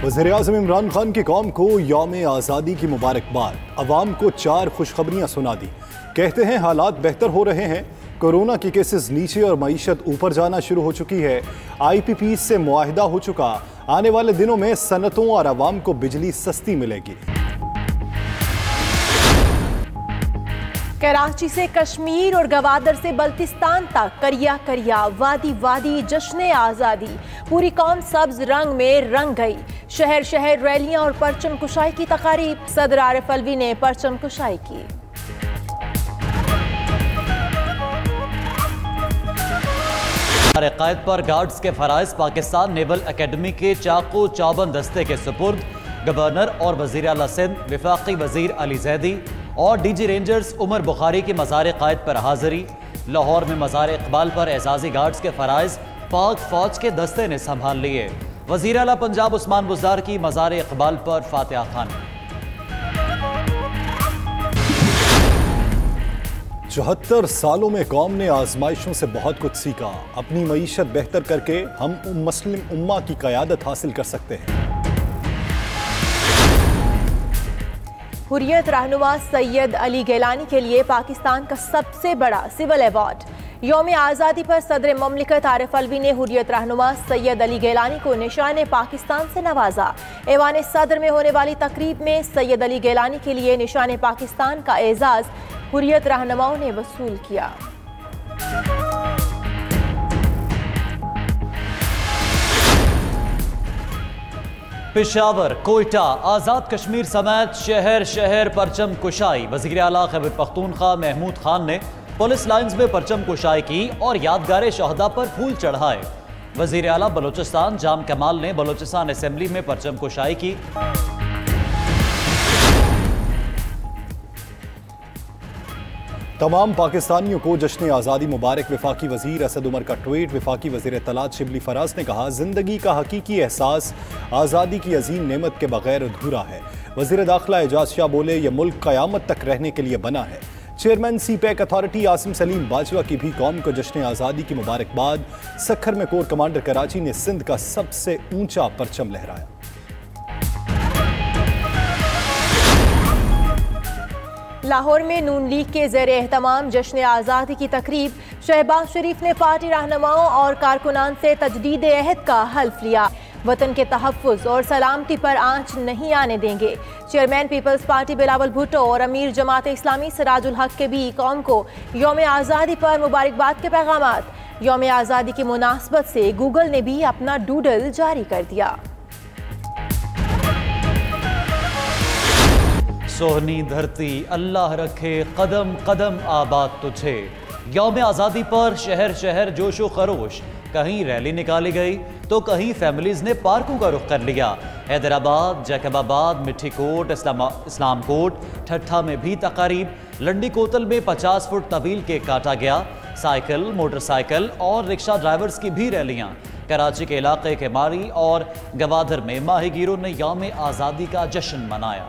وزیراعظم عمران خان کی قوم کو یوم آزادی کی مبارکباد، عوام کو 4 خوشخبریاں سنا دی۔ کہتے ہیں حالات بہتر ہو رہے ہیں، کورونا کی کیسز نیچے اور معیشت اوپر جانا شروع ہو چکی ہے، آئی پی پی سے معاہدہ ہو چکا، آنے والے دنوں میں صنعتوں اور عوام کو بجلی سستی ملے گی۔ کراچی سے کشمیر اور گوادر سے بلتستان تک کریا کریا، وادی وادی، جشن آزادی، پوری قوم سبز رنگ میں رنگ گئی۔ شہر شہر ریلیاں اور پرچم کشائی کی تقاریب، صدر عارف الوی نے پرچم کشائی کی۔ قائد پر گارڈز کے فرائض پاکستان نیول اکیڈمی کے چاقو چوبند دستے کے سپرد، گورنر اور وزیر اعلیٰ سندھ وفاقی وزیر علی زیدی اور ڈی جی رینجرز عمر بخاری کی مزار قائد پر حاضری۔ لاہور میں مزار اقبال پر اعزازی گارڈز کے فرائض پاک فوج کے دستے نے سنبھال لیے۔ وزیر اعلیٰ پنجاب عثمان بزدار کی مزار اقبال پر فاتحہ خوانی۔ 74 سالوں میں قوم نے آزمائشوں سے بہت کچھ سیکھا، اپنی معیشت بہتر کر کے ہم مسلم امہ کی قیادت حاصل کر سکتے ہیں۔ حریت رہنما سید علی گیلانی کے لیے پاکستان کا سب سے بڑا سول ایوارڈ۔ یوم آزادی پر صدر مملکت عارف الوی نے حریت رہنما سید علی گیلانی کو نشان پاکستان سے نوازا۔ ایوان صدر میں ہونے والی تقریب میں سید علی گیلانی کے لیے نشان پاکستان کا اعزاز حریت رہنماؤں نے وصول کیا۔ پشاور، کوئٹہ، آزاد کشمیر سمیت شہر شہر پرچم کشائی۔ وزیر اعلیٰ خیبر پختونخوا محمود خان نے پولیس لائنز میں پرچم کشائی کی اور یادگار شہداء پر پھول چڑھائے۔ وزیر اعلیٰ بلوچستان جام کمال نے بلوچستان اسمبلی میں پرچم کشائی کی۔ تمام پاکستانیوں کو جشن آزادی مبارک۔ وفاقی وزیر اسد عمر کا ٹویٹ۔ وفاقی وزیر اطلاعات شبلی فراز نے کہا، زندگی کا حقیقی احساس آزادی کی عظیم نعمت کے بغیر ادھورا ہے۔ وزیر داخلہ اعجاز شاہ بولے، یہ ملک قیامت تک رہنے کے لیے بنا ہے۔ Chairman CPEC authority Asim Saleem Bajwa کی بھی قوم کو جشن آزادی کی مبارکباد۔ سکھر میں کور کمانڈر کراچی نے سندھ کا سب سے اونچا پرچم لہرایا۔ لاہور میں نون لیگ کے زیر اہتمام جشن آزادی کی تقریب، شہباز شریف نے پارٹی رہنماؤں اور کارکنان سے تجدید عہد کا حلف لیا۔ وطن کے تحفظ اور سلامتی پر آنچ نہیں آنے دیں گے۔ چیئرمین پیپلز پارٹی بلاول بھٹو اور امیر جماعت اسلامی سراج الحق کے بھی قوم کو یوم آزادی پر مبارکباد کے پیغامات۔ یوم آزادی کی مناسبت سے گوگل نے بھی اپنا ڈوڈل جاری کر دیا۔ سوہنی دھرتی اللہ رکھے قدم قدم آباد تجھے۔ یوم آزادی پر شہر شہر جوش و خروش، کہیں ریلی نکالی گئی تو کہیں فیملیز نے پارکوں کا رخ کر لیا۔ حیدرآباد، جیکب آباد، مٹھی کوٹ، اسلام کوٹ، ٹھٹھا میں بھی تقاریب۔ لنڈی کوتل میں 50 فٹ طویل کیک کاٹا گیا۔ سائیکل، موٹر سائیکل اور رکشہ ڈرائیورز کی بھی ریلیاں۔ کراچی کے علاقے کے ماری اور گوادر میں ماہی گیروں نے یوم آزادی کا جشن منایا۔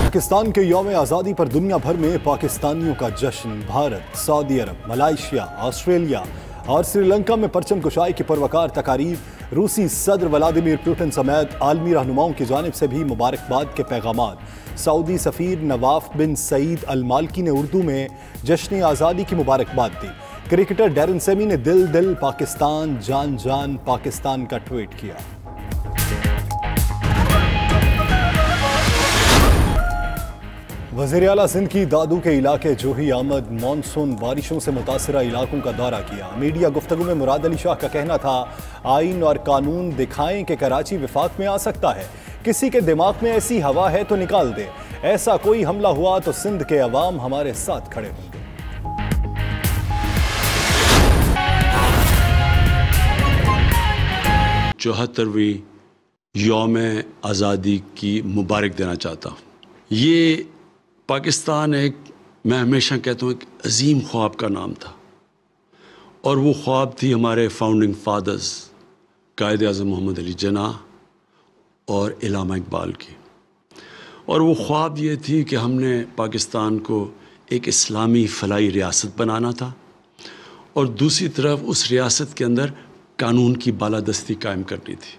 پاکستان کے یوم آزادی پر دنیا بھر میں پاکستانیوں کا جشن۔ بھارت، سعودی عرب، ملائیشیا، آسٹریلیا اور سری لنکا میں پرچم کشائی کی پروکار تقاریب۔ روسی صدر ولادیمیر پوٹن سمیت عالمی رہنماؤں کی جانب سے بھی مبارکباد کے پیغامات۔ سعودی سفیر نواف بن سعید المالکی نے اردو میں جشن آزادی کی مبارکباد دی۔ کرکٹر ڈیرن سیمی نے دل دل پاکستان، جان جان پاکستان کا ٹویٹ کیا۔ وزیر اعلیٰ سندھ کی دادو کے علاقے جوہی احمد مانسون بارشوں سے متاثرہ علاقوں کا دورہ کیا۔ میڈیا گفتگو میں مراد علی شاہ کا کہنا تھا، آئین اور قانون دکھائیں کہ کراچی وفاق میں آ سکتا ہے، کسی کے دماغ میں ایسی ہوا ہے تو نکال دے، ایسا کوئی حملہ ہوا تو سندھ کے عوام ہمارے ساتھ کھڑے ہوں گے۔ 74ویں یوم آزادی کی مبارک دینا چاہتا ہوں۔ یہ پاکستان میں ہمیشہ کہتا ہوں ایک عظیم خواب کا نام تھا، اور وہ خواب تھی ہمارے فاؤنڈنگ فادرز قائد اعظم محمد علی جناح اور علامہ اقبال کی، اور وہ خواب یہ تھی کہ ہم نے پاکستان کو ایک اسلامی فلاحی ریاست بنانا تھا، اور دوسری طرف اس ریاست کے اندر قانون کی بالادستی قائم کرنی تھی۔